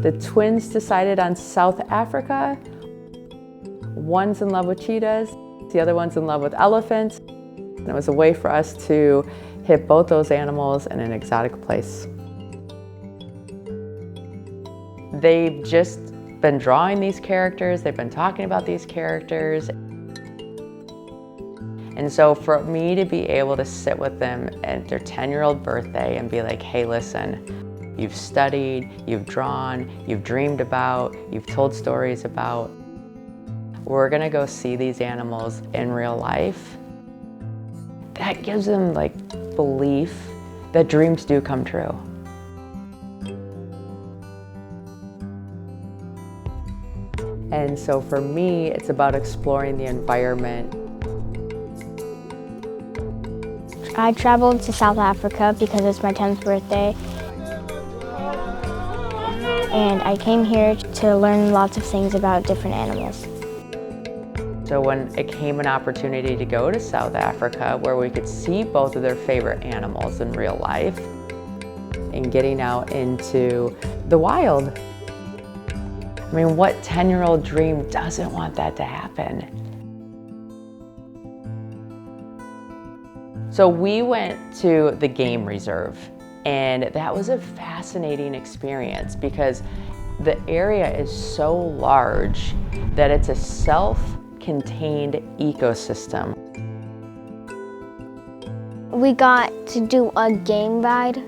The twins decided on South Africa. One's in love with cheetahs, the other one's in love with elephants. And it was a way for us to hit both those animals in an exotic place. They've just been drawing these characters, they've been talking about these characters. And so for me to be able to sit with them at their 10-year-old birthday and be like, hey, listen, you've studied, you've drawn, you've dreamed about, you've told stories about. We're gonna go see these animals in real life. That gives them like belief that dreams do come true. And so for me, it's about exploring the environment. I traveled to South Africa because it's my 10th birthday. And I came here to learn lots of things about different animals. So when it came an opportunity to go to South Africa where we could see both of their favorite animals in real life and getting out into the wild. I mean, what 10-year-old dream doesn't want that to happen? So we went to the game reserve, and that was a fascinating experience because the area is so large that it's a self-contained ecosystem. We got to do a game ride.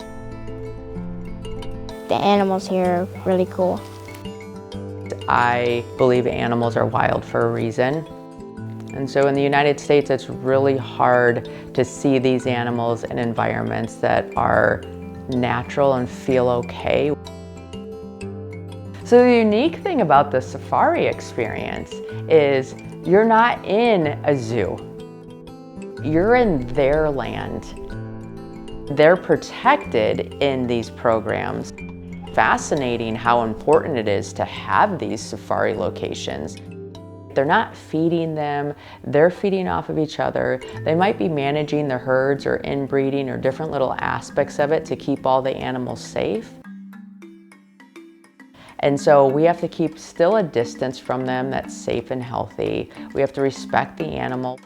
The animals here are really cool. I believe animals are wild for a reason. And so in the United States, it's really hard to see these animals in environments that are natural and feel okay. So the unique thing about the safari experience is you're not in a zoo. You're in their land. They're protected in these programs. Fascinating how important it is to have these safari locations. They're not feeding them, they're feeding off of each other. They might be managing the herds or inbreeding or different little aspects of it to keep all the animals safe. And so we have to keep still a distance from them that's safe and healthy. We have to respect the animal.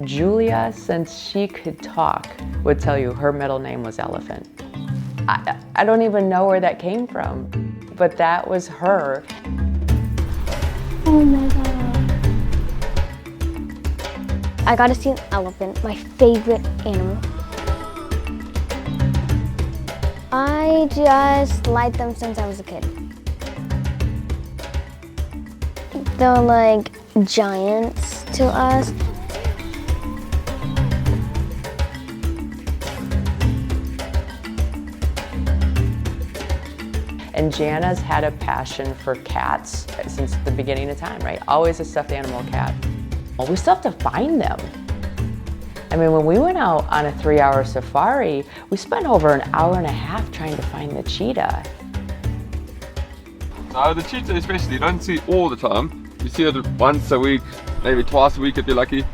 Julia, since she could talk, would tell you her middle name was Elephant. I don't even know where that came from, but that was her. Oh my God. I got to see an elephant, my favorite animal. I just liked them since I was a kid. They're like giants to us. And Jana's had a passion for cats since the beginning of time, right? Always a stuffed animal cat. Well, we still have to find them. I mean, when we went out on a 3-hour safari, we spent over an hour and a half trying to find the cheetah. No, the cheetah especially, you don't see it all the time. You see it once a week, maybe twice a week if you're lucky.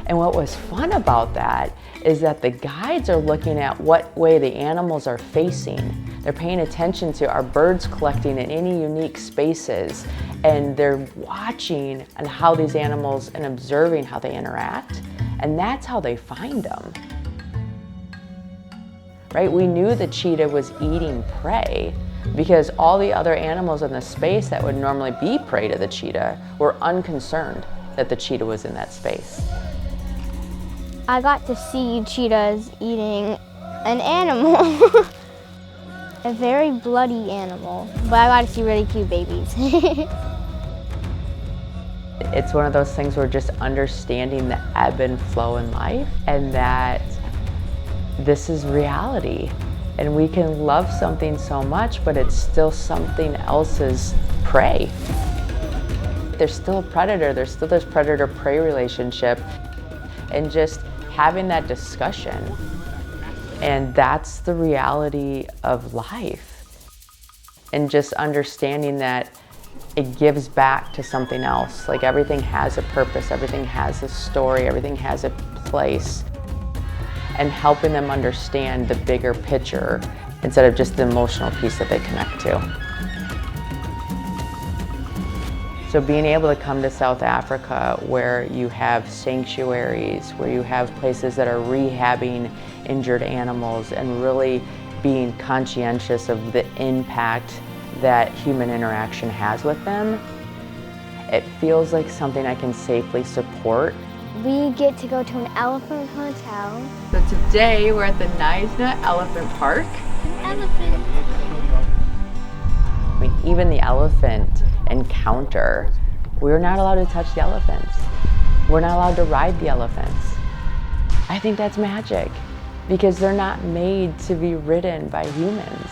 And what was fun about that is that the guides are looking at what way the animals are facing. They're paying attention to our birds collecting in any unique spaces, and they're watching on how these animals and observing how they interact, and that's how they find them. Right? We knew the cheetah was eating prey because all the other animals in the space that would normally be prey to the cheetah were unconcerned that the cheetah was in that space. I got to see cheetahs eating an animal. A very bloody animal, but I got to see really cute babies. It's one of those things where just understanding the ebb and flow in life and that this is reality. And we can love something so much, but it's still something else's prey. There's still a predator, there's still this predator-prey relationship, and just having that discussion. And that's the reality of life. And just understanding that it gives back to something else. Like everything has a purpose, everything has a story, everything has a place. And helping them understand the bigger picture instead of just the emotional piece that they connect to. So being able to come to South Africa where you have sanctuaries, where you have places that are rehabbing injured animals and really being conscientious of the impact that human interaction has with them, it feels like something I can safely support. We get to go to an elephant hotel. So today we're at the Knysna Elephant Park. Elephant. I mean, even the elephant encounter, we're not allowed to touch the elephants. We're not allowed to ride the elephants. I think that's magic because they're not made to be ridden by humans.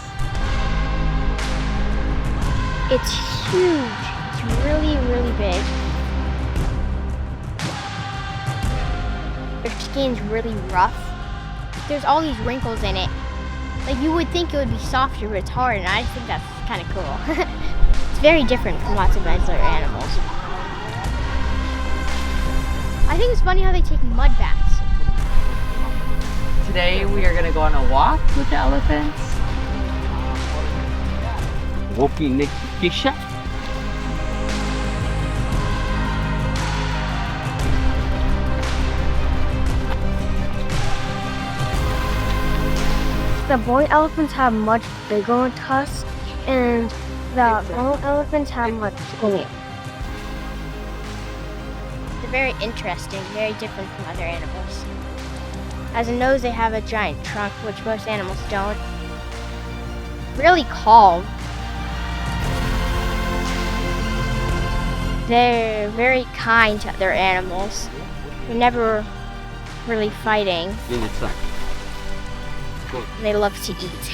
It's huge. It's really, really big. Their skin's really rough. There's all these wrinkles in it. Like you would think it would be softer, but it's hard, and I just think that's kind of cool. It's very different from lots of other animals. I think it's funny how they take mud baths. Today we are going to go on a walk with the elephants. Walking next to Cheetah. The boy elephants have much bigger tusks, and the girl elephants have much skinnier. They're very interesting, very different from other animals. As a nose, they have a giant trunk, which most animals don't. Really calm. They're very kind to other animals. They're never really fighting. In the truck. They love to eat.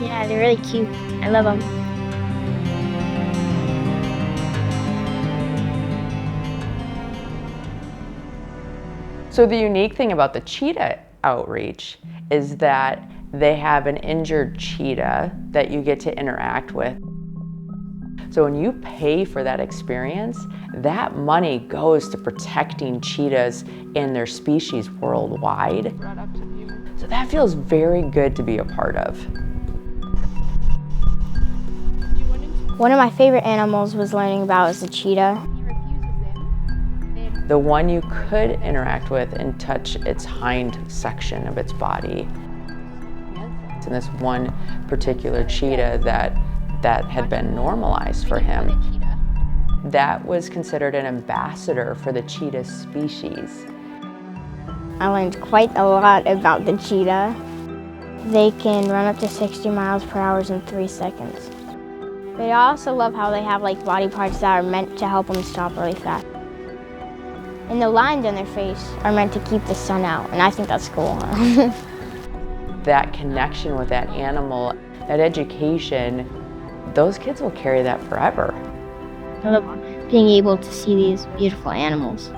Yeah, they're really cute. I love them. So the unique thing about the Cheetah Outreach is that they have an injured cheetah that you get to interact with. So when you pay for that experience, that money goes to protecting cheetahs and their species worldwide. So that feels very good to be a part of. One of my favorite animals was learning about was the cheetah. The one you could interact with and touch its hind section of its body. And this one particular cheetah that had been normalized for him. That was considered an ambassador for the cheetah species. I learned quite a lot about the cheetah. They can run up to 60 miles per hour in 3 seconds. But I also love how they have like body parts that are meant to help them stop really fast. And the lines on their face are meant to keep the sun out, and I think that's cool. That connection with that animal, that education, those kids will carry that forever. I love being able to see these beautiful animals.